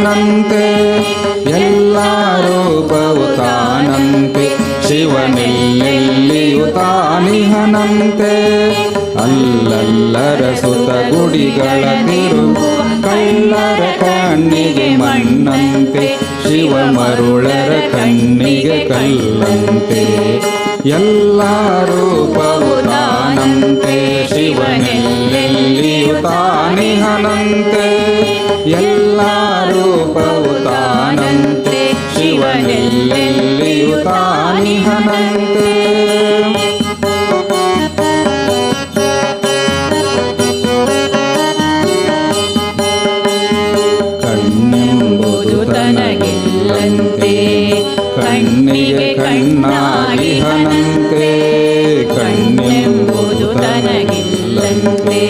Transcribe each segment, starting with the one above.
ತಾನಿಹನಂತೆ ಎಲ್ಲ ರೂಪವು ತಾನಂತೆ ಶಿವನೆಲ್ಲೆಲ್ಲಿಯೂ ತಾನಿಹನಂತೆ ಅಲ್ಲಲ್ಲರ ಸುತ ಗುಡಿಗಳ ತಿರುವು ಕಳ್ಳರ ಕಣ್ಣಿಗೆ ಮಣ್ಣಂತೆ ಶಿವ ಮರುಳರ ಕಣ್ಣಿಗೆ ಕಲ್ಲಂತೆ ಎಲ್ಲ ರೂಪವು ತಾನಂತೆ ಶಿವನೆಲ್ಲೆಲ್ಲಿಯೂ ತಾನಿಹನಂತೆ ಎಲ್ಲ ರೂಪವು ತಾನಂತೆ ಶಿವನೆಲ್ಲೆಲ್ಲಿಯೂ ತಾನಿಹನಂತೆ ಕಣ್ಣೆಂಬುದು ತನಗಿಲ್ಲಂತೆ ಕಣ್ಣಿಗೆ ಕಣ್ಣಾಗಿಹನಂತೆ ಕಣ್ಣೆಂಬುದು ತನಗಿಲ್ಲಂತೆ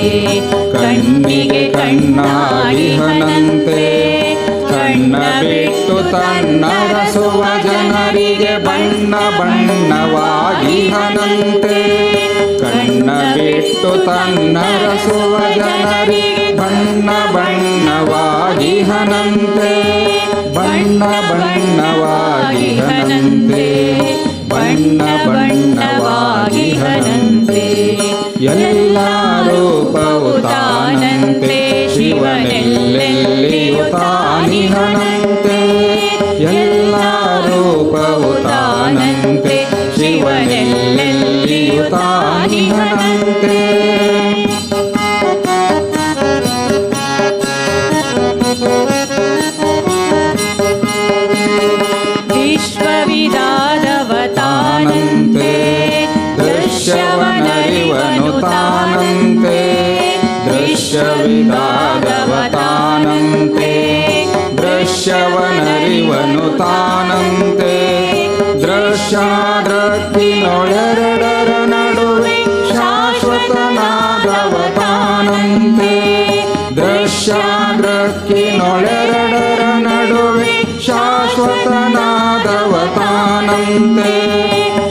ಕಣ್ಣಿಗೆ ಕಣ್ಣಾಗಿಹನಂತೆ ಕಣ್ಣ ಬಿಟ್ಟು ತನ್ನರಸುವ ಜನರಿಗೆ ಬಣ್ಣ ಬಣ್ಣವಾಗಿಹನಂತೆ ಕಣ್ಣ ಬಿಟ್ಟು ತನ್ನರಸುವ ಜನರಿಗೆ ಬಣ್ಣ ಬಣ್ಣವಾಗಿಹನಂತೆ ಬಣ್ಣ ಬಣ್ಣವಾಗಿಹನಂತೆ ಬಣ್ಣ ಬಣ್ಣವಾಗಿಹನಂತೆ ಎಲ್ಲ ರೂಪವು ತಾನಂತೆ ಶಿವನೆಲ್ಲೆಲ್ಲಿಯೂ ತಾನಿಹನಂತೆ ಎಲ್ಲ ರೂಪವು ತಾನಂತೆ ಶಿವನೆಲ್ಲೆಲ್ಲಿಯೂ ತಾನಿಹನಂತೆ ವಿಶ್ವವಿದಾದವ ತಾನಂತೆ ದೃಶ್ಯವನರಿವನು ತಾನಂತೆ ದೃಶ್ಯವಿದಾದವ ತಾನಂತೆ ದೃಶ್ಯವನರಿವನು ತಾನಂತೆ ದೃಶ್ಯಾದೃಕ್ಕಿನೊಳೆರಡರ ನಡುವೆ ಶಾಶ್ವತನಾದವ ತಾನಂತೆ ದೃಶ್ಯಾದೃಕ್ಕಿನೊಳೆರಡರ ನಡುವೆ ಶಾಶ್ವತನಾದವ ತಾನಂತೆ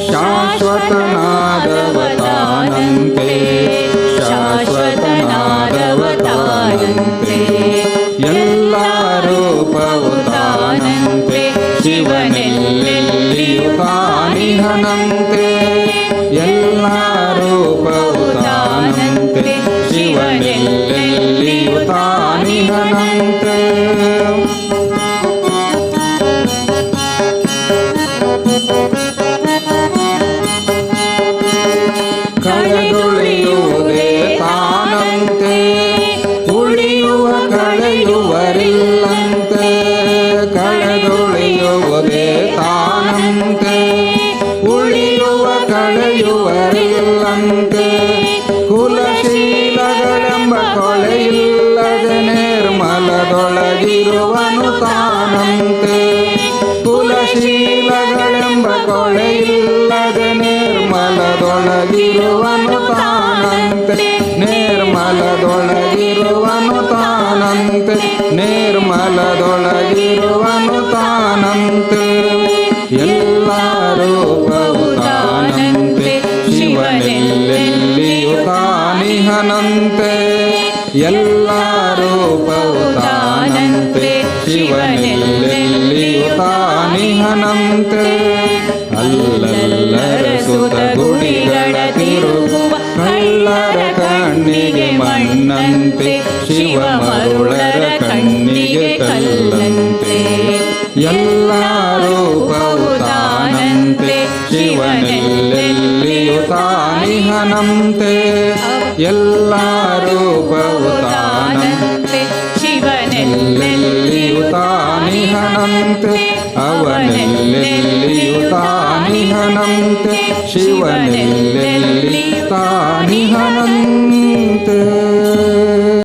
ಶಾಶ್ವತನಾದವ ತಾನಂತೆ ಶಾಶ್ವತನಾದವ ತಾನಂತೆ ಎಲ್ಲ ರೂಪವು ತಾನಂತೆ ಶಿವನೆಲ್ಲೆಲ್ಲಿಯೂ ತಾನಿಹನಂತೆ ಎಲ್ಲ ರೂಪವು ತಾನಂತೆ ಶಿವನೆಲ್ಲೆಲ್ಲಿಯೂ ತಾನಿಹನಂತೆ ಕಳೆದುಳಿಯುವುದೇ ತಾನಂತೆ ಉಳಿಯುವ ಕಳೆಯುವರಿಲ್ಲಂತೆ ಕಳೆದುಳಿಯುವುದೇ ತಾನಂತೆ ಉಳಿಯುವ ಕಳೆಯುವರಿಲ್ಲಂತೆ ಕುಲಶೀಲಗಳೆಂಬ ಕೊಳೆಯಿಲ್ಲದೆ ನಿರ್ಮಲದೊಳಗಿರುವನು ತಾನಂತೆ ಕುಲಶೀಲಗಳೆಂಬ ಕೊಳೆಯಿಲ್ಲದೆ ನಿರ್ಮಲದೊಳಗಿರುವನು ತಾನಂತೆ ನಿರ್ಮಲದೊಳಗಿರುವನು ತಾನಂತೆ ನಿರ್ಮಲದೊಳಗಿರುವನು ತಾನಂತೆ ಎಲ್ಲ ರೂಪವು ತಾನಂತೆ ಶಿವನೆಲ್ಲೆಲ್ಲಿಯೂ ತಾನಿಹನಂತೆ ಎಲ್ಲ ರೂಪವು ತಾನಂತೆ ಶಿವನೆಲ್ಲೆಲ್ಲಿಯೂ ತಾನಿಹನಂತೆ ಅಲ್ಲಲ್ಲರ ಸುತ ಗುಡಿಗಳ ತಿರುಗುವ ಕಳ್ಳರ ಕಣ್ಣಿಗೆ ಮಣ್ಣಂತೆ ಶಿವ ಮರುಳರ ಕಣ್ಣಿಗೆ ಕಲ್ಲಂತೆ ಎಲ್ಲ ರೂಪವು ತಾನಂತೆ ಶಿವನೆಲ್ಲೆಲ್ಲಿಯೂ ತಾನಿಹನಂತೆ ಎಲ್ಲ ರೂಪವು ತಾನಂತೆ ಶಿವನೆಲ್ಲೆಲ್ಲಿಯೂ ತಾನಿಹನಂತೆ ಅವನೆಲ್ಲೆಲ್ಲಿಯೂ ತಾನಿಹನಂತೆ ಶಿವನೆಲ್ಲೆಲ್ಲಿಯೂ ತಾನಿಹನಂತೆ